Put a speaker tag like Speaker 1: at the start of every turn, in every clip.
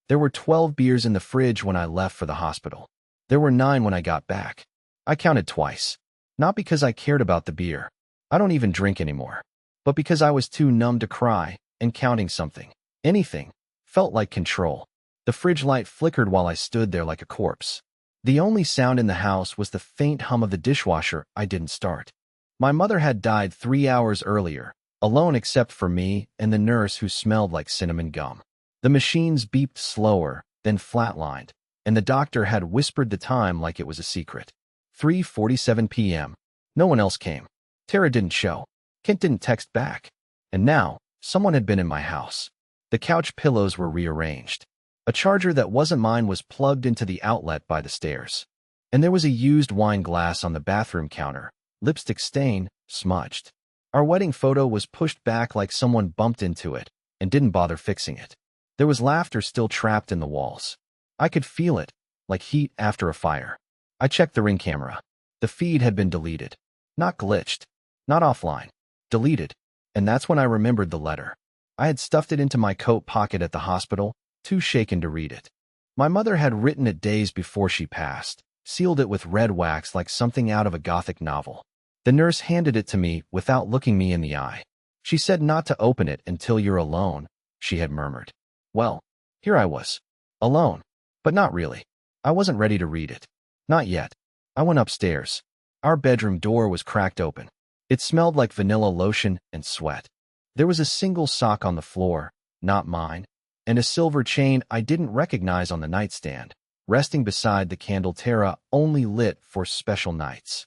Speaker 1: There were 12 beers in the fridge when I left for the hospital. There were 9 when I got back. I counted twice. Not because I cared about the beer. I don't even drink anymore. But because I was too numb to cry, and counting something, anything, felt like control. The fridge light flickered while I stood there like a corpse. The only sound in the house was the faint hum of the dishwasher I didn't start. My mother had died 3 hours earlier, alone except for me and the nurse who smelled like cinnamon gum. The machines beeped slower, then flatlined, and the doctor had whispered the time like it was a secret. 3:47 p.m. No one else came. Tara didn't show. Kent didn't text back. And now, someone had been in my house. The couch pillows were rearranged. A charger that wasn't mine was plugged into the outlet by the stairs. And there was a used wine glass on the bathroom counter, lipstick stain, smudged. Our wedding photo was pushed back like someone bumped into it and didn't bother fixing it. There was laughter still trapped in the walls. I could feel it, like heat after a fire. I checked the Ring camera. The feed had been deleted. Not glitched. Not offline. Deleted. And that's when I remembered the letter. I had stuffed it into my coat pocket at the hospital, too shaken to read it. My mother had written it days before she passed, sealed it with red wax like something out of a Gothic novel. The nurse handed it to me without looking me in the eye. She said not to open it until you're alone, she had murmured. Well, here I was. Alone. But not really. I wasn't ready to read it. Not yet. I went upstairs. Our bedroom door was cracked open. It smelled like vanilla lotion and sweat. There was a single sock on the floor, not mine, and a silver chain I didn't recognize on the nightstand, resting beside the candle Tara only lit for special nights.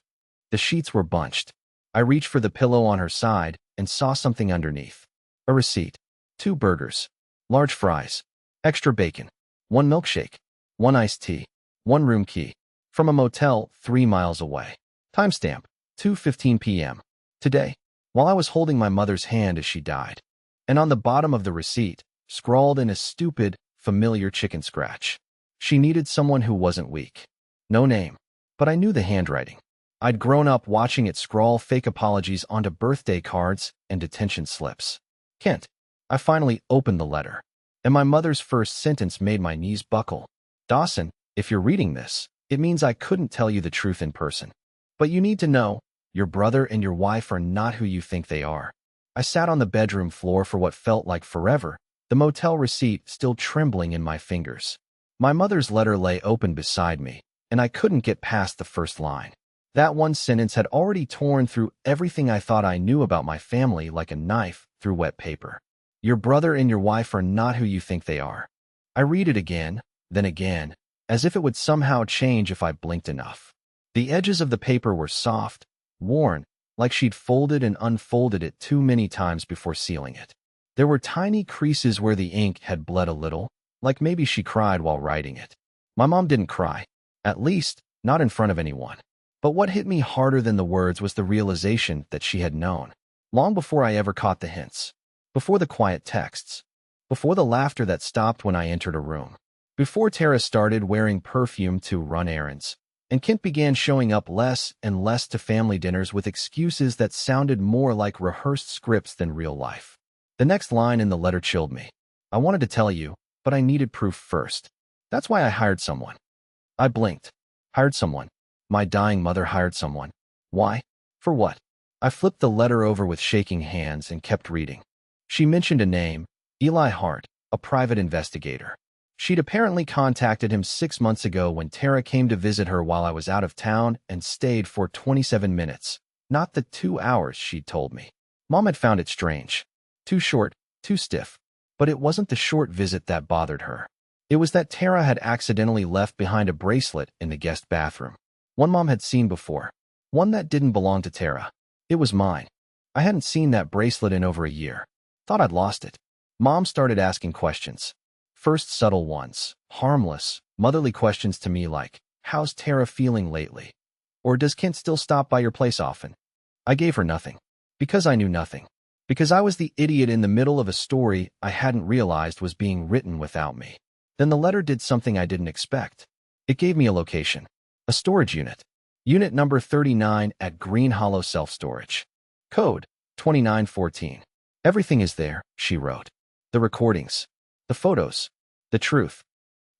Speaker 1: The sheets were bunched. I reached for the pillow on her side and saw something underneath. A receipt. 2 burgers. Large fries. Extra bacon. 1 milkshake. 1 iced tea. 1 room key. From a motel 3 miles away. Timestamp. 2:15 p.m. Today, while I was holding my mother's hand as she died. And on the bottom of the receipt, scrawled in a stupid, familiar chicken scratch. She needed someone who wasn't weak. No name. But I knew the handwriting. I'd grown up watching it scrawl fake apologies onto birthday cards and detention slips. Kent. I finally opened the letter. And my mother's first sentence made my knees buckle. Dawson, if you're reading this, it means I couldn't tell you the truth in person. But you need to know, your brother and your wife are not who you think they are. I sat on the bedroom floor for what felt like forever, the motel receipt still trembling in my fingers. My mother's letter lay open beside me, and I couldn't get past the first line. That one sentence had already torn through everything I thought I knew about my family like a knife through wet paper. Your brother and your wife are not who you think they are. I read it again, then again, as if it would somehow change if I blinked enough. The edges of the paper were soft, worn, like she'd folded and unfolded it too many times before sealing it. There were tiny creases where the ink had bled a little, like maybe she cried while writing it. My mom didn't cry, at least, not in front of anyone. But what hit me harder than the words was the realization that she had known, long before I ever caught the hints, before the quiet texts, before the laughter that stopped when I entered a room, before Tara started wearing perfume to run errands, and Kent began showing up less and less to family dinners with excuses that sounded more like rehearsed scripts than real life. The next line in the letter chilled me. I wanted to tell you, but I needed proof first. That's why I hired someone. I blinked. Hired someone. My dying mother hired someone. Why? For what? I flipped the letter over with shaking hands and kept reading. She mentioned a name, Eli Hart, a private investigator. She'd apparently contacted him 6 months ago when Tara came to visit her while I was out of town and stayed for 27 minutes, not the 2 hours she'd told me. Mom had found it strange. Too short, too stiff. But it wasn't the short visit that bothered her. It was that Tara had accidentally left behind a bracelet in the guest bathroom. One Mom had seen before. One that didn't belong to Tara. It was mine. I hadn't seen that bracelet in over a year. Thought I'd lost it. Mom started asking questions. First subtle ones, harmless, motherly questions to me like, how's Tara feeling lately? Or does Kent still stop by your place often? I gave her nothing. Because I knew nothing. Because I was the idiot in the middle of a story I hadn't realized was being written without me. Then the letter did something I didn't expect. It gave me a location. A storage unit. Unit number 39 at Green Hollow Self-Storage. Code 2914. Everything is there, she wrote. The recordings. The photos. The truth.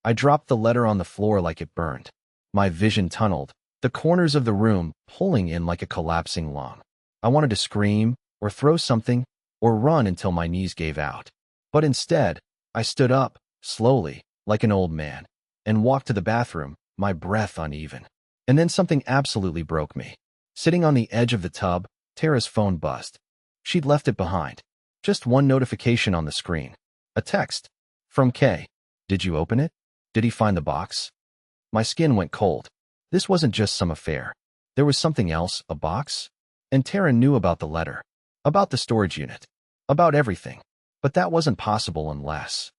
Speaker 1: I dropped the letter on the floor like it burned. My vision tunneled, the corners of the room pulling in like a collapsing lung. I wanted to scream, or throw something, or run until my knees gave out. But instead, I stood up, slowly, like an old man, and walked to the bathroom, my breath uneven. And then something absolutely broke me. Sitting on the edge of the tub, Tara's phone buzzed. She'd left it behind. Just one notification on the screen. A text. From Kay. Did you open it? Did he find the box? My skin went cold. This wasn't just some affair. There was something else, a box. And Tara knew about the letter. About the storage unit. About everything. But that wasn't possible unless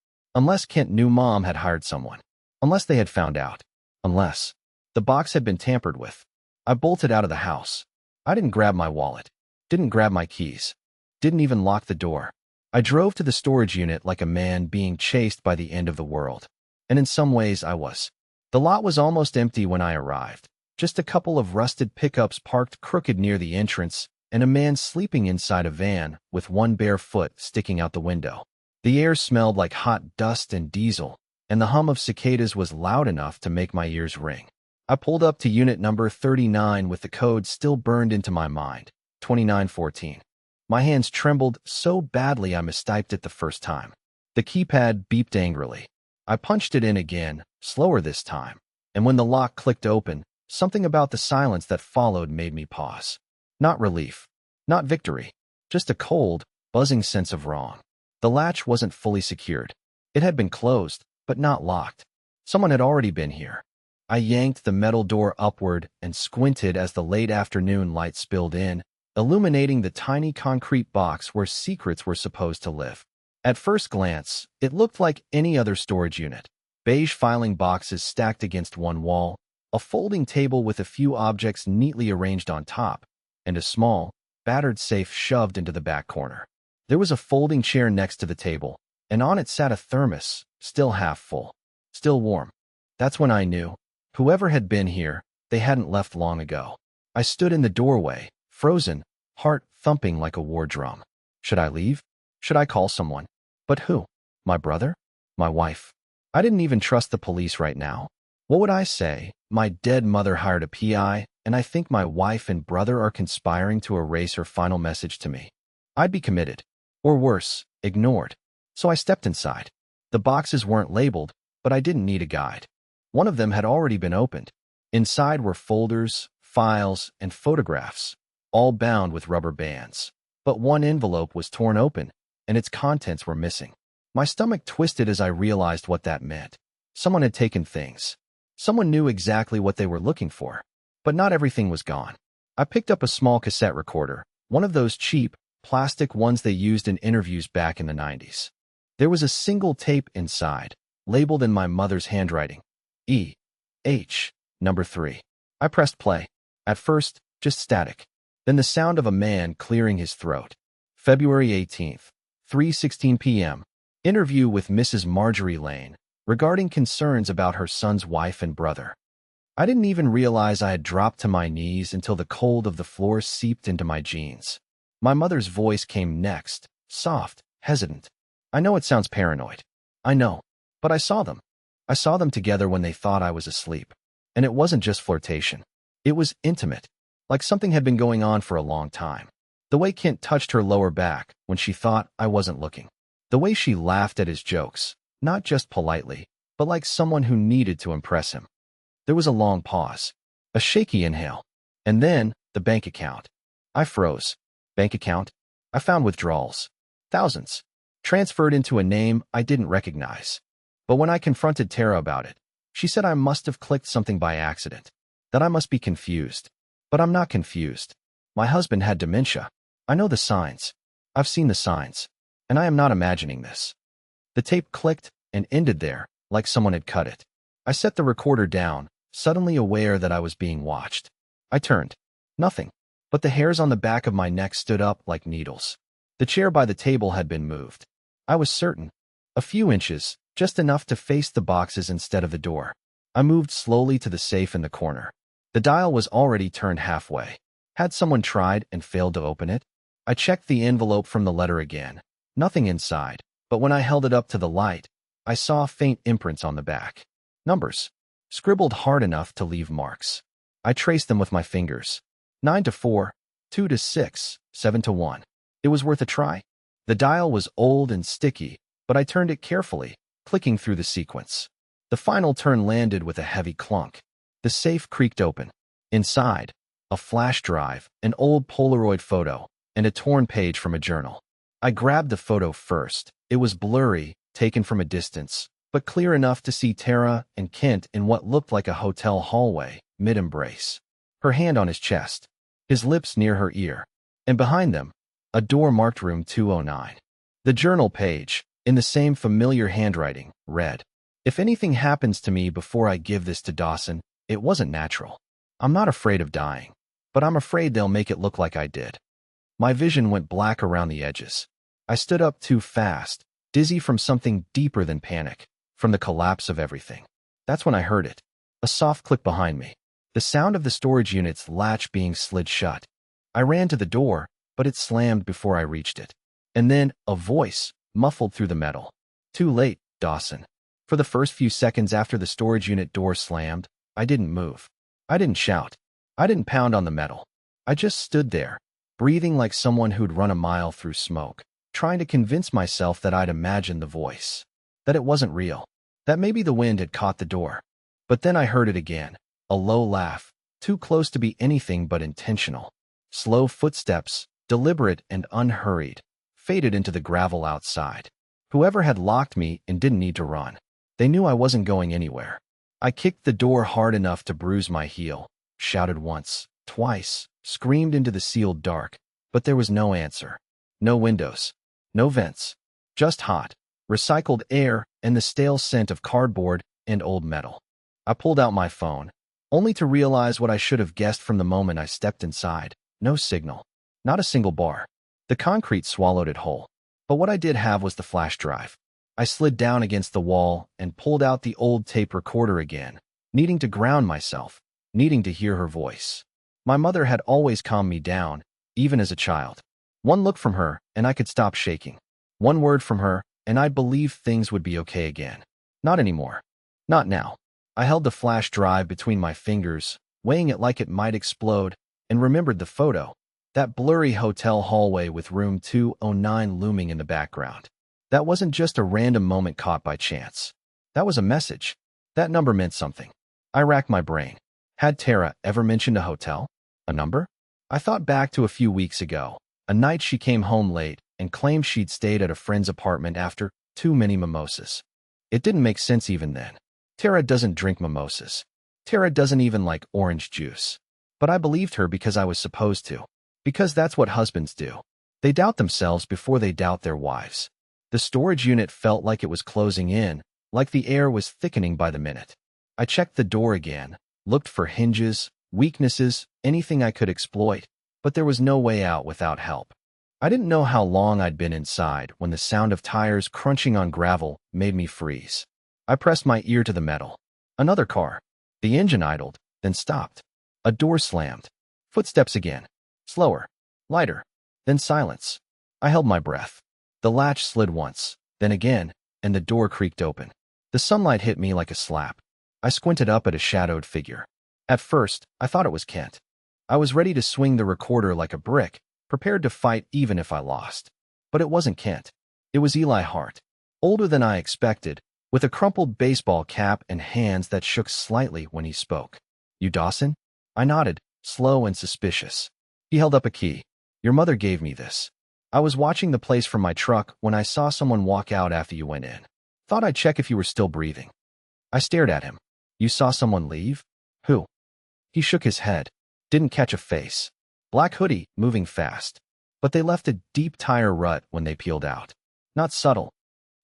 Speaker 1: Kent knew Mom had hired someone. Unless they had found out. Unless the box had been tampered with. I bolted out of the house. I didn't grab my wallet. Didn't grab my keys. Didn't even lock the door. I drove to the storage unit like a man being chased by the end of the world. And in some ways I was. The lot was almost empty when I arrived. Just a couple of rusted pickups parked crooked near the entrance, and a man sleeping inside a van with one bare foot sticking out the window. The air smelled like hot dust and diesel, and the hum of cicadas was loud enough to make my ears ring. I pulled up to unit number 39 with the code still burned into my mind, 2914. My hands trembled so badly I mistyped it the first time. The keypad beeped angrily. I punched it in again, slower this time, and when the lock clicked open, something about the silence that followed made me pause. Not relief, not victory, just a cold, buzzing sense of wrong. The latch wasn't fully secured. It had been closed, but not locked. Someone had already been here. I yanked the metal door upward and squinted as the late afternoon light spilled in, illuminating the tiny concrete box where secrets were supposed to live. At first glance, it looked like any other storage unit. Beige filing boxes stacked against one wall, a folding table with a few objects neatly arranged on top, and a small, battered safe shoved into the back corner. There was a folding chair next to the table, and on it sat a thermos, still half full, still warm. That's when I knew. Whoever had been here, they hadn't left long ago. I stood in the doorway, frozen, heart thumping like a war drum. Should I leave? Should I call someone? But who? My brother? My wife? I didn't even trust the police right now. What would I say? My dead mother hired a PI, and I think my wife and brother are conspiring to erase her final message to me. I'd be committed. Or worse, ignored. So I stepped inside. The boxes weren't labeled, but I didn't need a guide. One of them had already been opened. Inside were folders, files, and photographs, all bound with rubber bands. But one envelope was torn open, and its contents were missing. My stomach twisted as I realized what that meant. Someone had taken things. Someone knew exactly what they were looking for. But not everything was gone. I picked up a small cassette recorder, one of those cheap, plastic ones they used in interviews back in the 90s. There was a single tape inside, labeled in my mother's handwriting. E.H. number 3. I pressed play. At first, just static. Then the sound of a man clearing his throat. February 18th, 3:16 p.m. Interview with Mrs. Marjorie Lane regarding concerns about her son's wife and brother. I didn't even realize I had dropped to my knees until the cold of the floor seeped into my jeans. My mother's voice came next, soft, hesitant. I know it sounds paranoid. I know. But I saw them. I saw them together when they thought I was asleep. And it wasn't just flirtation. It was intimate, like something had been going on for a long time. The way Kent touched her lower back when she thought I wasn't looking. The way she laughed at his jokes, not just politely, but like someone who needed to impress him. There was a long pause, a shaky inhale, and then the bank account. I froze. Bank account? I found withdrawals. Thousands. Transferred into a name I didn't recognize. But when I confronted Tara about it, she said I must have clicked something by accident, that I must be confused. But I'm not confused. My husband had dementia. I know the signs. I've seen the signs. And I am not imagining this. The tape clicked and ended there, like someone had cut it. I set the recorder down, suddenly aware that I was being watched. I turned. Nothing. But the hairs on the back of my neck stood up like needles. The chair by the table had been moved. I was certain. A few inches, just enough to face the boxes instead of the door. I moved slowly to the safe in the corner. The dial was already turned halfway. Had someone tried and failed to open it? I checked the envelope from the letter again. Nothing inside, but when I held it up to the light, I saw faint imprints on the back. Numbers. Scribbled hard enough to leave marks. I traced them with my fingers. 9 to 4, 2 to 6, 7 to 1. It was worth a try. The dial was old and sticky, but I turned it carefully, clicking through the sequence. The final turn landed with a heavy clunk. The safe creaked open. Inside, a flash drive, an old Polaroid photo, and a torn page from a journal. I grabbed the photo first. It was blurry, taken from a distance, but clear enough to see Tara and Kent in what looked like a hotel hallway, mid-embrace. Her hand on his chest, his lips near her ear, and behind them, a door marked room 209. The journal page, in the same familiar handwriting, read, "If anything happens to me before I give this to Dawson, it wasn't natural. I'm not afraid of dying, but I'm afraid they'll make it look like I did." My vision went black around the edges. I stood up too fast, dizzy from something deeper than panic, from the collapse of everything. That's when I heard it. A soft click behind me. The sound of the storage unit's latch being slid shut. I ran to the door, but it slammed before I reached it. And then, a voice, muffled through the metal. "Too late, Dawson." For the first few seconds after the storage unit door slammed, I didn't move. I didn't shout. I didn't pound on the metal. I just stood there, breathing like someone who'd run a mile through smoke, trying to convince myself that I'd imagined the voice, that it wasn't real, that maybe the wind had caught the door. But then I heard it again, a low laugh, too close to be anything but intentional. Slow footsteps, deliberate and unhurried, faded into the gravel outside. Whoever had locked me and didn't need to run. They knew I wasn't going anywhere. I kicked the door hard enough to bruise my heel, shouted once, twice, screamed into the sealed dark, but there was no answer. No windows. No vents. Just hot, recycled air and the stale scent of cardboard and old metal. I pulled out my phone, only to realize what I should have guessed from the moment I stepped inside. No signal. Not a single bar. The concrete swallowed it whole. But what I did have was the flash drive. I slid down against the wall and pulled out the old tape recorder again, needing to ground myself, needing to hear her voice. My mother had always calmed me down, even as a child. One look from her, and I could stop shaking. One word from her, and I'd believe things would be okay again. Not anymore. Not now. I held the flash drive between my fingers, weighing it like it might explode, and remembered the photo. That blurry hotel hallway with room 209 looming in the background. That wasn't just a random moment caught by chance. That was a message. That number meant something. I racked my brain. Had Tara ever mentioned a hotel? A number? I thought back to a few weeks ago, a night she came home late and claimed she'd stayed at a friend's apartment after too many mimosas. It didn't make sense even then. Tara doesn't drink mimosas. Tara doesn't even like orange juice. But I believed her because I was supposed to. Because that's what husbands do. They doubt themselves before they doubt their wives. The storage unit felt like it was closing in, like the air was thickening by the minute. I checked the door again, looked for hinges, weaknesses, anything I could exploit, but there was no way out without help. I didn't know how long I'd been inside when the sound of tires crunching on gravel made me freeze. I pressed my ear to the metal. Another car. The engine idled, then stopped. A door slammed. Footsteps again. Slower. Lighter. Then silence. I held my breath. The latch slid once, then again, and the door creaked open. The sunlight hit me like a slap. I squinted up at a shadowed figure. At first, I thought it was Kent. I was ready to swing the recorder like a brick, prepared to fight even if I lost. But it wasn't Kent. It was Eli Hart. Older than I expected, with a crumpled baseball cap and hands that shook slightly when he spoke. "You Dawson?" I nodded, slow and suspicious. He held up a key. "Your mother gave me this. I was watching the place from my truck when I saw someone walk out after you went in. Thought I'd check if you were still breathing." I stared at him. "You saw someone leave? Who?" He shook his head. Didn't catch a face. Black hoodie, moving fast. But they left a deep tire rut when they peeled out. Not subtle.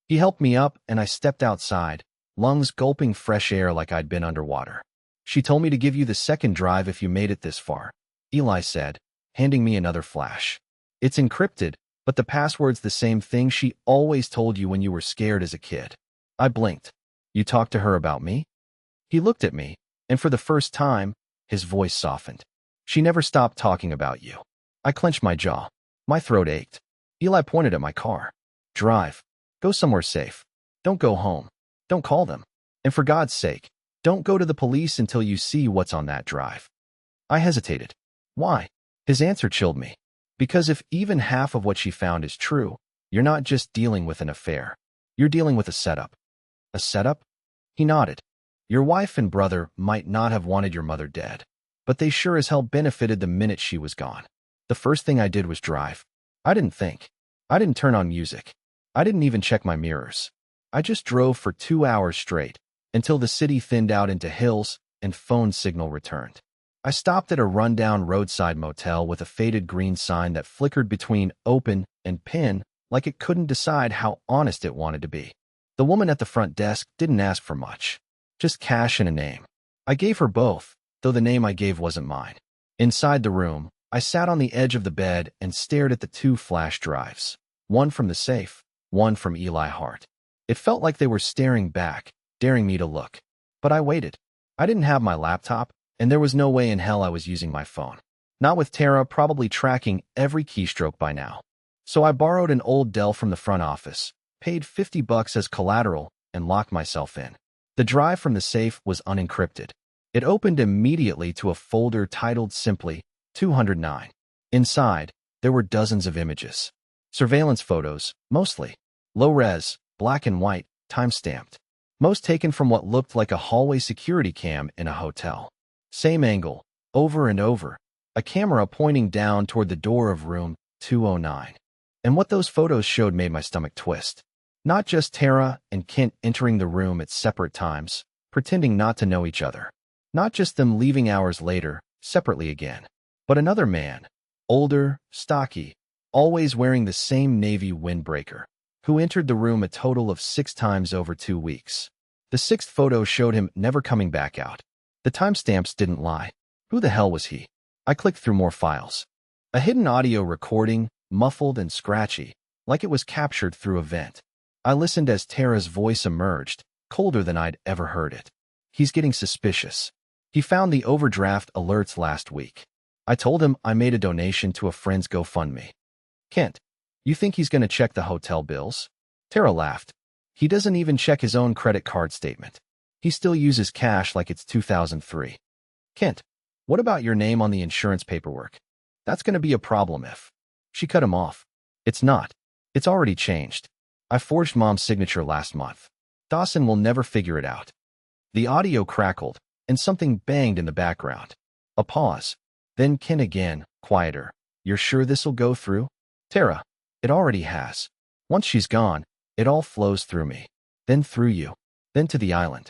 Speaker 1: He helped me up and I stepped outside, lungs gulping fresh air like I'd been underwater. "She told me to give you the second drive if you made it this far," Eli said, handing me another flash. "It's encrypted, but the password's the same thing she always told you when you were scared as a kid." I blinked. "You talked to her about me?" He looked at me, and for the first time, his voice softened. "She never stopped talking about you." I clenched my jaw. My throat ached. Eli pointed at my car. "Drive. Go somewhere safe. Don't go home. Don't call them." And for God's sake, don't go to the police until you see what's on that drive. I hesitated. Why? His answer chilled me. Because if even half of what she found is true, you're not just dealing with an affair. You're dealing with a setup. A setup? He nodded. Your wife and brother might not have wanted your mother dead, but they sure as hell benefited the minute she was gone. The first thing I did was drive. I didn't think. I didn't turn on music. I didn't even check my mirrors. I just drove for 2 hours straight, until the city thinned out into hills and phone signal returned. I stopped at a rundown roadside motel with a faded green sign that flickered between open and pin like it couldn't decide how honest it wanted to be. The woman at the front desk didn't ask for much, just cash and a name. I gave her both, though the name I gave wasn't mine. Inside the room, I sat on the edge of the bed and stared at the 2 flash drives, one from the safe, one from Eli Hart. It felt like they were staring back, daring me to look. But I waited. I didn't have my laptop, and there was no way in hell I was using my phone. Not with Tara probably tracking every keystroke by now. So I borrowed an old Dell from the front office, paid $50 as collateral, and locked myself in. The drive from the safe was unencrypted. It opened immediately to a folder titled simply 209. Inside, there were dozens of images. Surveillance photos, mostly. Low-res, black and white, time-stamped. Most taken from what looked like a hallway security cam in a hotel. Same angle, over and over, a camera pointing down toward the door of room 209. And what those photos showed made my stomach twist. Not just Tara and Kent entering the room at separate times, pretending not to know each other. Not just them leaving hours later, separately again. But another man, older, stocky, always wearing the same navy windbreaker, who entered the room a total of 6 times over 2 weeks. The 6th photo showed him never coming back out. The timestamps didn't lie. Who the hell was he? I clicked through more files. A hidden audio recording, muffled and scratchy, like it was captured through a vent. I listened as Tara's voice emerged, colder than I'd ever heard it. He's getting suspicious. He found the overdraft alerts last week. I told him I made a donation to a friend's GoFundMe. Kent, you think he's going to check the hotel bills? Tara laughed. He doesn't even check his own credit card statement. He still uses cash like it's 2003. Kent, what about your name on the insurance paperwork? That's going to be a problem if... She cut him off. It's not. It's already changed. I forged Mom's signature last month. Dawson will never figure it out. The audio crackled, and something banged in the background. A pause. Then Kent again, quieter. You're sure this'll go through? Tara, it already has. Once she's gone, it all flows through me. Then through you. Then to the island.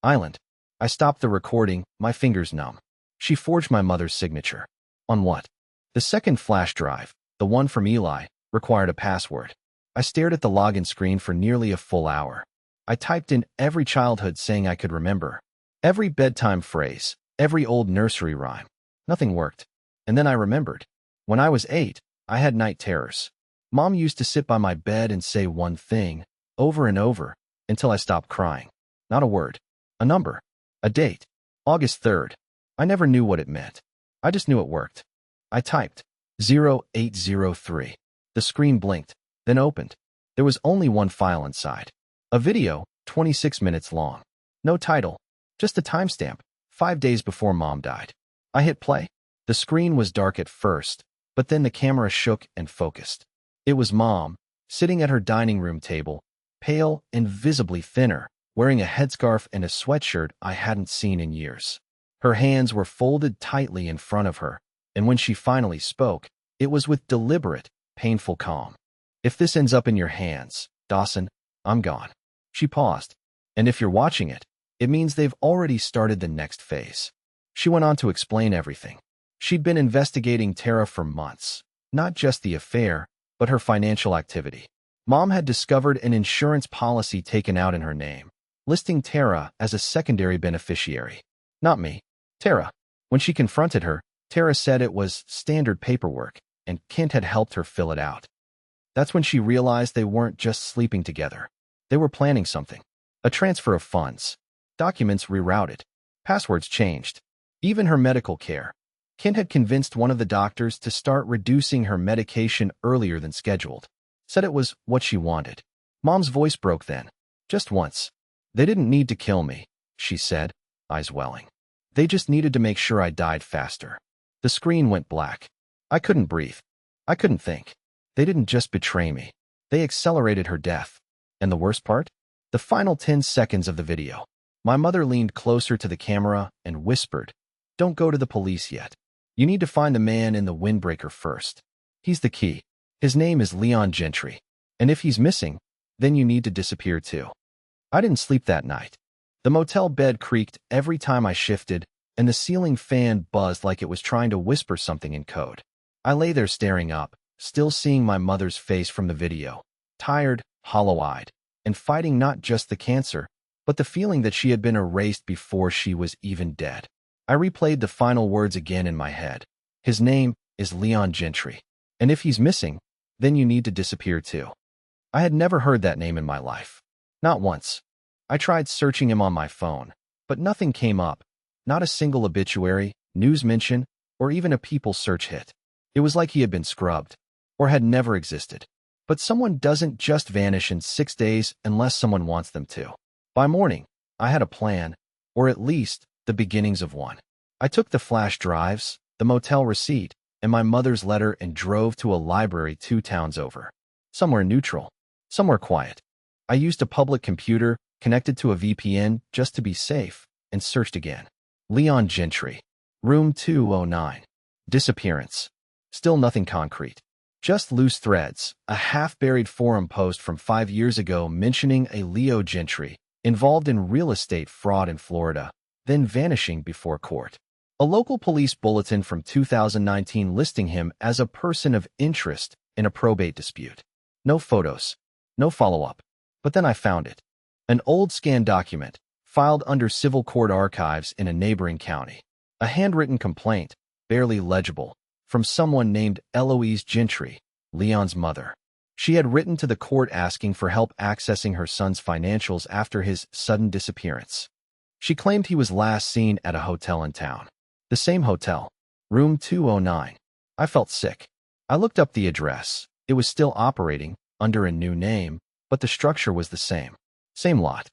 Speaker 1: Island. I stopped the recording, my fingers numb. She forged my mother's signature. On what? The second flash drive, the one from Eli, required a password. I stared at the login screen for nearly a full hour. I typed in every childhood saying I could remember. Every bedtime phrase, every old nursery rhyme. Nothing worked. And then I remembered. When I was 8, I had night terrors. Mom used to sit by my bed and say one thing, over and over, until I stopped crying. Not a word. A number. A date. August 3rd. I never knew what it meant. I just knew it worked. I typed 0803. The screen blinked, then opened. There was only one file inside. A video, 26 minutes long. No title, just a timestamp, 5 days before Mom died. I hit play. The screen was dark at first, but then the camera shook and focused. It was Mom, sitting at her dining room table, pale and visibly thinner, wearing a headscarf and a sweatshirt I hadn't seen in years. Her hands were folded tightly in front of her, and when she finally spoke, it was with deliberate, painful calm. If this ends up in your hands, Dawson, I'm gone. She paused. And if you're watching it, it means they've already started the next phase. She went on to explain everything. She'd been investigating Tara for months, not just the affair, but her financial activity. Mom had discovered an insurance policy taken out in her name, listing Tara as a secondary beneficiary. Not me. Tara. When she confronted her, Tara said it was standard paperwork, and Kent had helped her fill it out. That's when she realized they weren't just sleeping together. They were planning something. A transfer of funds. Documents rerouted. Passwords changed. Even her medical care. Kent had convinced one of the doctors to start reducing her medication earlier than scheduled. Said it was what she wanted. Mom's voice broke then. Just once. They didn't need to kill me, she said, eyes welling. They just needed to make sure I died faster. The screen went black. I couldn't breathe. I couldn't think. They didn't just betray me. They accelerated her death. And the worst part? The final 10 seconds of the video. My mother leaned closer to the camera and whispered, "Don't go to the police yet. You need to find the man in the windbreaker first. He's the key. His name is Leon Gentry. And if he's missing, then you need to disappear too." I didn't sleep that night. The motel bed creaked every time I shifted, and the ceiling fan buzzed like it was trying to whisper something in code. I lay there staring up, still seeing my mother's face from the video, tired, hollow-eyed, and fighting not just the cancer, but the feeling that she had been erased before she was even dead. I replayed the final words again in my head. His name is Leon Gentry. And if he's missing, then you need to disappear too. I had never heard that name in my life. Not once. I tried searching him on my phone, but nothing came up. Not a single obituary, news mention, or even a People search hit. It was like he had been scrubbed, or had never existed. But someone doesn't just vanish in 6 days unless someone wants them to. By morning, I had a plan, or at least the beginnings of one. I took the flash drives, the motel receipt, and my mother's letter and drove to a library 2 towns over. Somewhere neutral, somewhere quiet. I used a public computer connected to a VPN just to be safe and searched again. Leon Gentry. Room 209. Disappearance. Still nothing concrete. Just loose threads, a half-buried forum post from 5 years ago mentioning a Leo Gentry involved in real estate fraud in Florida, then vanishing before court. A local police bulletin from 2019 listing him as a person of interest in a probate dispute. No photos, no follow-up. But then I found it. An old scan document, filed under civil court archives in a neighboring county. A handwritten complaint, barely legible, from someone named Eloise Gentry, Leon's mother. She had written to the court asking for help accessing her son's financials after his sudden disappearance. She claimed he was last seen at a hotel in town. The same hotel, room 209. I felt sick. I looked up the address. It was still operating, under a new name, but the structure was the same. Same lot.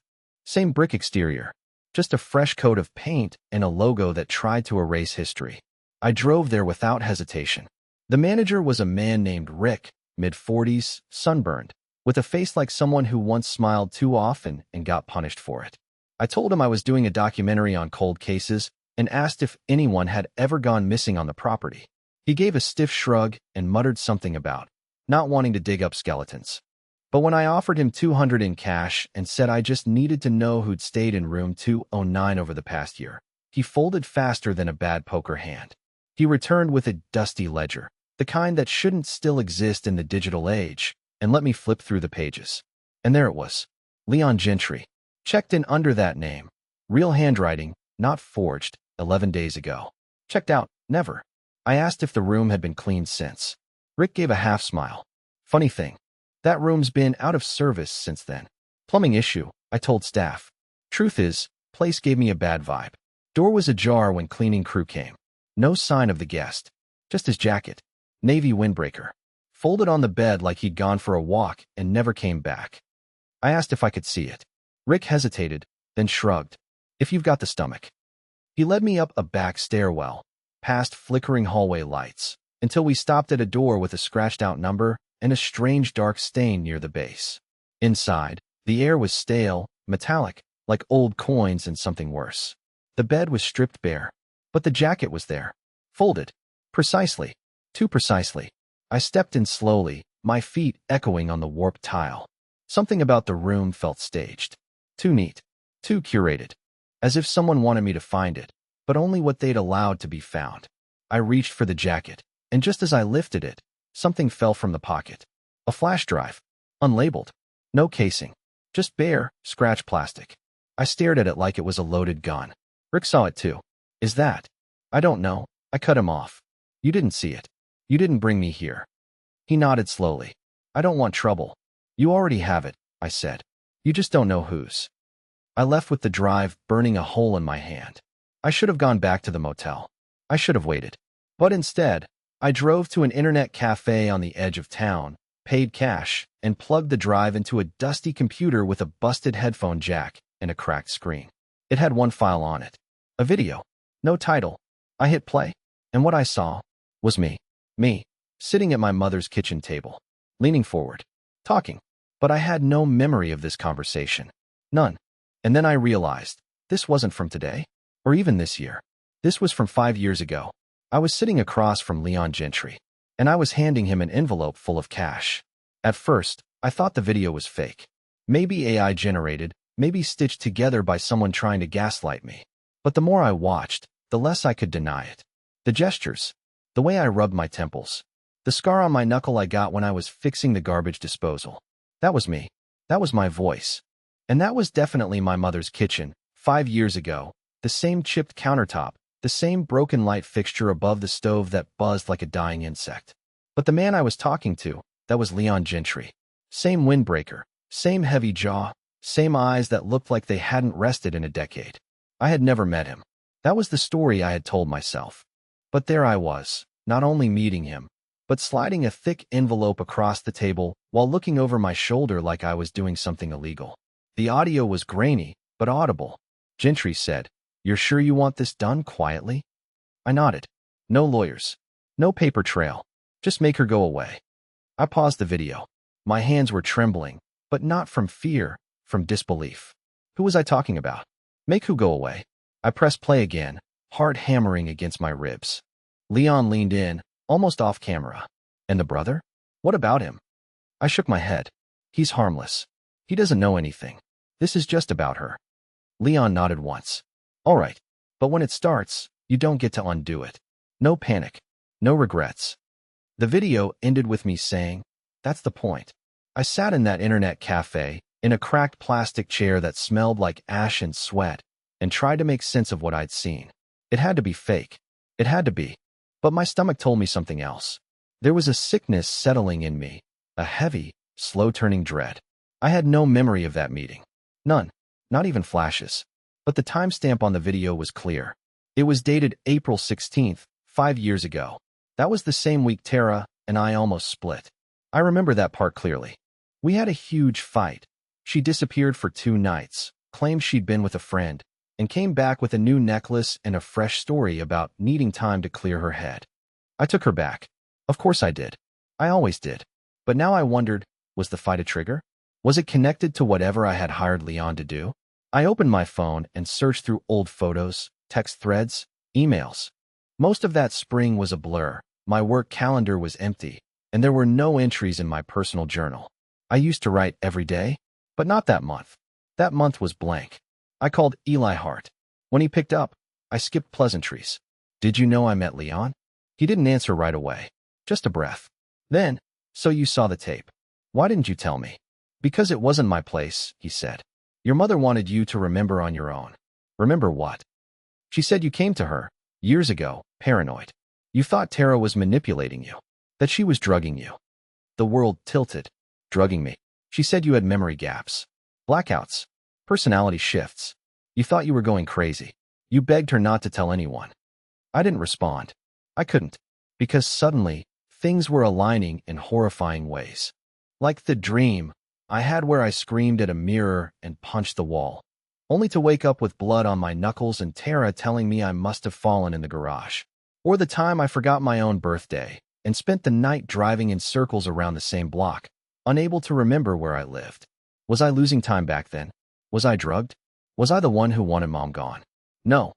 Speaker 1: Same brick exterior. Just a fresh coat of paint and a logo that tried to erase history. I drove there without hesitation. The manager was a man named Rick, mid-40s, sunburned, with a face like someone who once smiled too often and got punished for it. I told him I was doing a documentary on cold cases and asked if anyone had ever gone missing on the property. He gave a stiff shrug and muttered something about not wanting to dig up skeletons. But when I offered him $200 in cash and said I just needed to know who'd stayed in room 209 over the past year, he folded faster than a bad poker hand. He returned with a dusty ledger, the kind that shouldn't still exist in the digital age, and let me flip through the pages. And there it was. Leon Gentry. Checked in under that name. Real handwriting, not forged, 11 days ago. Checked out, never. I asked if the room had been cleaned since. Rick gave a half smile. Funny thing, that room's been out of service since then. Plumbing issue, I told staff. Truth is, place gave me a bad vibe. Door was ajar when cleaning crew came. No sign of the guest. Just his jacket. Navy windbreaker. Folded on the bed like he'd gone for a walk and never came back. I asked if I could see it. Rick hesitated, then shrugged. If you've got the stomach. He led me up a back stairwell, past flickering hallway lights, until we stopped at a door with a scratched-out number and a strange dark stain near the base. Inside, the air was stale, metallic, like old coins and something worse. The bed was stripped bare, but the jacket was there, folded. Precisely. Too precisely. I stepped in slowly, my feet echoing on the warped tile. Something about the room felt staged. Too neat. Too curated. As if someone wanted me to find it, but only what they'd allowed to be found. I reached for the jacket, and just as I lifted it, something fell from the pocket. A flash drive. Unlabeled. No casing. Just bare, scratch plastic. I stared at it like it was a loaded gun. Rick saw it too. Is that? I don't know. I cut him off. You didn't see it. You didn't bring me here. He nodded slowly. I don't want trouble. You already have it, I said. You just don't know whose. I left with the drive burning a hole in my hand. I should have gone back to the motel. I should have waited. But instead, I drove to an internet cafe on the edge of town, paid cash, and plugged the drive into a dusty computer with a busted headphone jack and a cracked screen. It had one file on it. A video. No title. I hit play, and what I saw was me. Me, sitting at my mother's kitchen table, leaning forward, talking. But I had no memory of this conversation. None. And then I realized, this wasn't from today, or even this year. This was from 5 years ago. I was sitting across from Leon Gentry, and I was handing him an envelope full of cash. At first, I thought the video was fake. Maybe AI generated, maybe stitched together by someone trying to gaslight me. But the more I watched, the less I could deny it. The gestures, the way I rubbed my temples, the scar on my knuckle I got when I was fixing the garbage disposal. That was me. That was my voice. And that was definitely my mother's kitchen, 5 years ago. The same chipped countertop, the same broken light fixture above the stove that buzzed like a dying insect. But the man I was talking to, that was Leon Gentry. Same windbreaker, same heavy jaw, same eyes that looked like they hadn't rested in a decade. I had never met him. That was the story I had told myself. But there I was, not only meeting him, but sliding a thick envelope across the table while looking over my shoulder like I was doing something illegal. The audio was grainy, but audible. Gentry said, "You're sure you want this done quietly?" I nodded. No lawyers. No paper trail. Just make her go away. I paused the video. My hands were trembling, but not from fear, from disbelief. Who was I talking about? Make who go away? I pressed play again, heart hammering against my ribs. Leon leaned in, almost off camera. And the brother? What about him? I shook my head. He's harmless. He doesn't know anything. This is just about her. Leon nodded once. All right, but when it starts, you don't get to undo it. No panic. No regrets. The video ended with me saying, "That's the point." I sat in that internet cafe, in a cracked plastic chair that smelled like ash and sweat, and tried to make sense of what I'd seen. It had to be fake. It had to be. But my stomach told me something else. There was a sickness settling in me, a heavy, slow-turning dread. I had no memory of that meeting. None. Not even flashes. But the timestamp on the video was clear. It was dated April 16th, 5 years ago. That was the same week Tara and I almost split. I remember that part clearly. We had a huge fight. She disappeared for 2 nights, claimed she'd been with a friend, and came back with a new necklace and a fresh story about needing time to clear her head. I took her back. Of course I did. I always did. But now I wondered, was the fight a trigger? Was it connected to whatever I had hired Leon to do? I opened my phone and searched through old photos, text threads, emails. Most of that spring was a blur. My work calendar was empty, and there were no entries in my personal journal. I used to write every day, but not that month. That month was blank. I called Eli Hart. When he picked up, I skipped pleasantries. "Did you know I met Leon?" He didn't answer right away. Just a breath. Then, "So you saw the tape. Why didn't you tell me?" "Because it wasn't my place," he said. "Your mother wanted you to remember on your own." "Remember what?" "She said you came to her, years ago, paranoid. You thought Tara was manipulating you, that she was drugging you." The world tilted. Drugging me. She said you had memory gaps, blackouts, personality shifts. You thought you were going crazy. You begged her not to tell anyone. I didn't respond. I couldn't, because suddenly, things were aligning in horrifying ways. Like the dream I had where I screamed at a mirror and punched the wall, only to wake up with blood on my knuckles and Tara telling me I must have fallen in the garage. Or the time I forgot my own birthday and spent the night driving in circles around the same block, unable to remember where I lived. Was I losing time back then? Was I drugged? Was I the one who wanted Mom gone? No,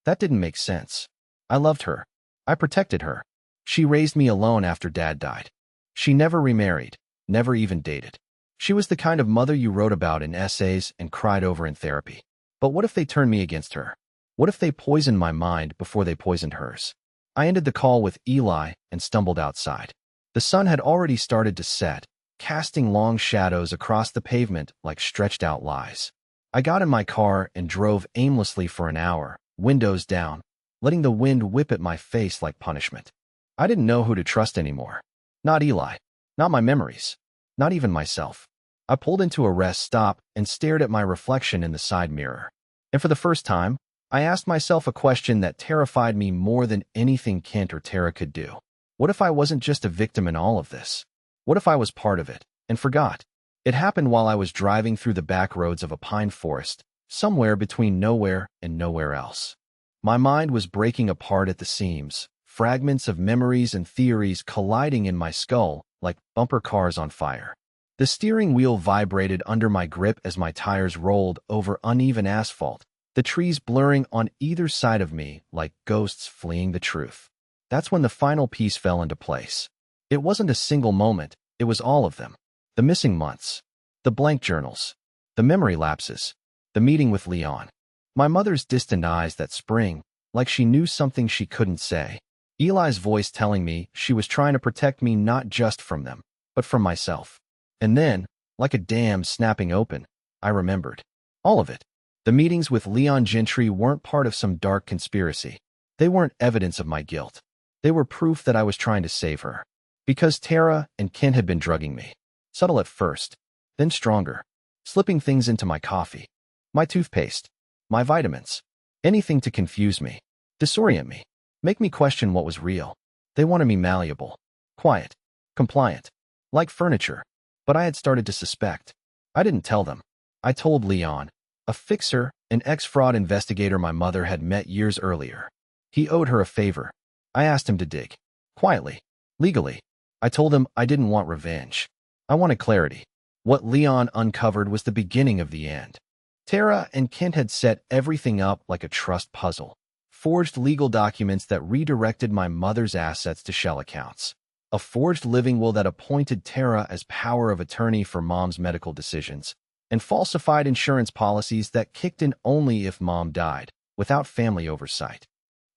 Speaker 1: that didn't make sense. I loved her. I protected her. She raised me alone after Dad died. She never remarried, never even dated. She was the kind of mother you wrote about in essays and cried over in therapy. But what if they turned me against her? What if they poisoned my mind before they poisoned hers? I ended the call with Eli and stumbled outside. The sun had already started to set, casting long shadows across the pavement like stretched out lies. I got in my car and drove aimlessly for an hour, windows down, letting the wind whip at my face like punishment. I didn't know who to trust anymore. Not Eli. Not my memories. Not even myself. I pulled into a rest stop and stared at my reflection in the side mirror. And for the first time, I asked myself a question that terrified me more than anything Kent or Tara could do. What if I wasn't just a victim in all of this? What if I was part of it and forgot? It happened while I was driving through the back roads of a pine forest, somewhere between nowhere and nowhere else. My mind was breaking apart at the seams, fragments of memories and theories colliding in my skull like bumper cars on fire. The steering wheel vibrated under my grip as my tires rolled over uneven asphalt, the trees blurring on either side of me like ghosts fleeing the truth. That's when the final piece fell into place. It wasn't a single moment, it was all of them. The missing months, the blank journals, the memory lapses, the meeting with Leon. My mother's distant eyes that spring, like she knew something she couldn't say. Eli's voice telling me she was trying to protect me not just from them, but from myself. And then, like a dam snapping open, I remembered. All of it. The meetings with Leon Gentry weren't part of some dark conspiracy. They weren't evidence of my guilt. They were proof that I was trying to save her. Because Tara and Ken had been drugging me. Subtle at first, then stronger. Slipping things into my coffee, my toothpaste, my vitamins. Anything to confuse me, disorient me, make me question what was real. They wanted me malleable, quiet, compliant, like furniture. But I had started to suspect. I didn't tell them. I told Leon, a fixer, an ex-fraud investigator my mother had met years earlier. He owed her a favor. I asked him to dig. Quietly. Legally. I told him I didn't want revenge. I wanted clarity. What Leon uncovered was the beginning of the end. Tara and Kent had set everything up like a trust puzzle. Forged legal documents that redirected my mother's assets to shell accounts. A forged living will that appointed Tara as power of attorney for Mom's medical decisions. And falsified insurance policies that kicked in only if Mom died, without family oversight.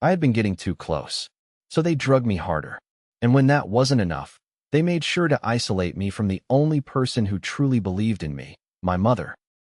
Speaker 1: I had been getting too close. So they drugged me harder. And when that wasn't enough, they made sure to isolate me from the only person who truly believed in me, my mother.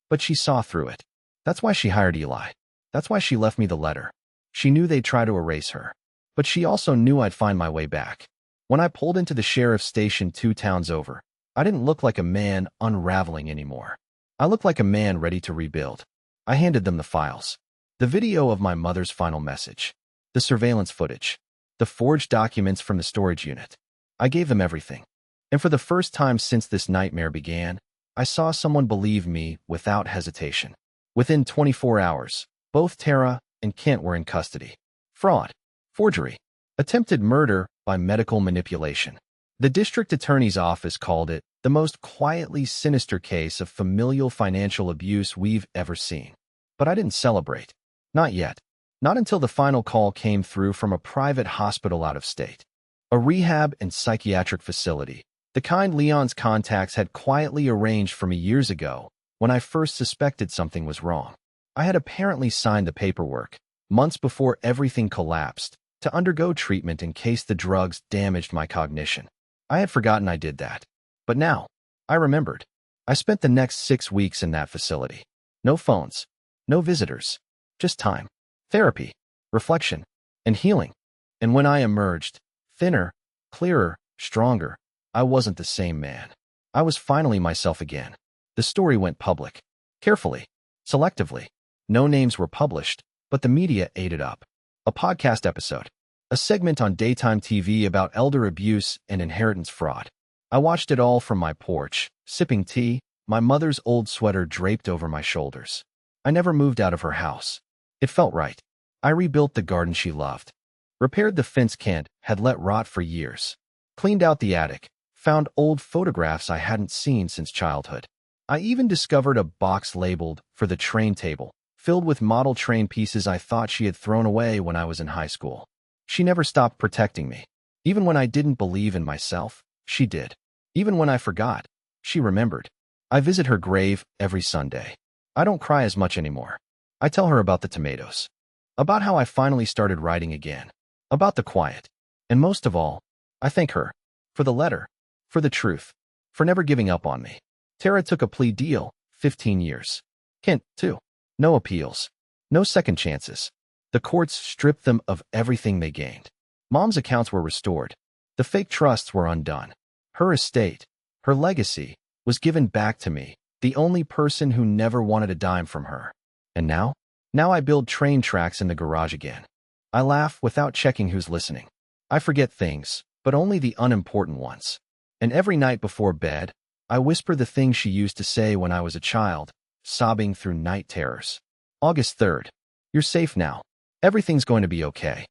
Speaker 1: But she saw through it. That's why she hired Eli. That's why she left me the letter. She knew they'd try to erase her. But she also knew I'd find my way back. When I pulled into the sheriff's station 2 towns over, I didn't look like a man unraveling anymore. I looked like a man ready to rebuild. I handed them the files. The video of my mother's final message. The surveillance footage. The forged documents from the storage unit. I gave them everything. And for the first time since this nightmare began, I saw someone believe me without hesitation. Within 24 hours, both Tara and Kent were in custody. Fraud. Forgery. Attempted murder by medical manipulation. The district attorney's office called it the most quietly sinister case of familial financial abuse we've ever seen. But I didn't celebrate. Not yet. Not until the final call came through from a private hospital out of state. A rehab and psychiatric facility, the kind Leon's contacts had quietly arranged for me years ago when I first suspected something was wrong. I had apparently signed the paperwork, months before everything collapsed, to undergo treatment in case the drugs damaged my cognition. I had forgotten I did that. But now, I remembered. I spent the next 6 weeks in that facility. No phones, no visitors, just time, therapy, reflection, and healing. And when I emerged, thinner, clearer, stronger, I wasn't the same man. I was finally myself again. The story went public. Carefully, selectively. No names were published, but the media ate it up. A podcast episode. A segment on daytime TV about elder abuse and inheritance fraud. I watched it all from my porch, sipping tea, my mother's old sweater draped over my shoulders. I never moved out of her house. It felt right. I rebuilt the garden she loved. Repaired the fence Kent had let rot for years. Cleaned out the attic. Found old photographs I hadn't seen since childhood. I even discovered a box labeled for the train table, filled with model train pieces I thought she had thrown away when I was in high school. She never stopped protecting me. Even when I didn't believe in myself, she did. Even when I forgot, she remembered. I visit her grave every Sunday. I don't cry as much anymore. I tell her about the tomatoes. About how I finally started writing again. About the quiet. And most of all, I thank her. For the letter. For the truth. For never giving up on me. Tara took a plea deal, 15 years. Kent, too. No appeals. No second chances. The courts stripped them of everything they gained. Mom's accounts were restored. The fake trusts were undone. Her estate, her legacy, was given back to me, the only person who never wanted a dime from her. And now? Now I build train tracks in the garage again. I laugh without checking who's listening. I forget things, but only the unimportant ones. And every night before bed, I whisper the things she used to say when I was a child, sobbing through night terrors. August 3rd. You're safe now. Everything's going to be okay.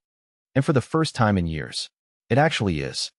Speaker 1: And for the first time in years, it actually is.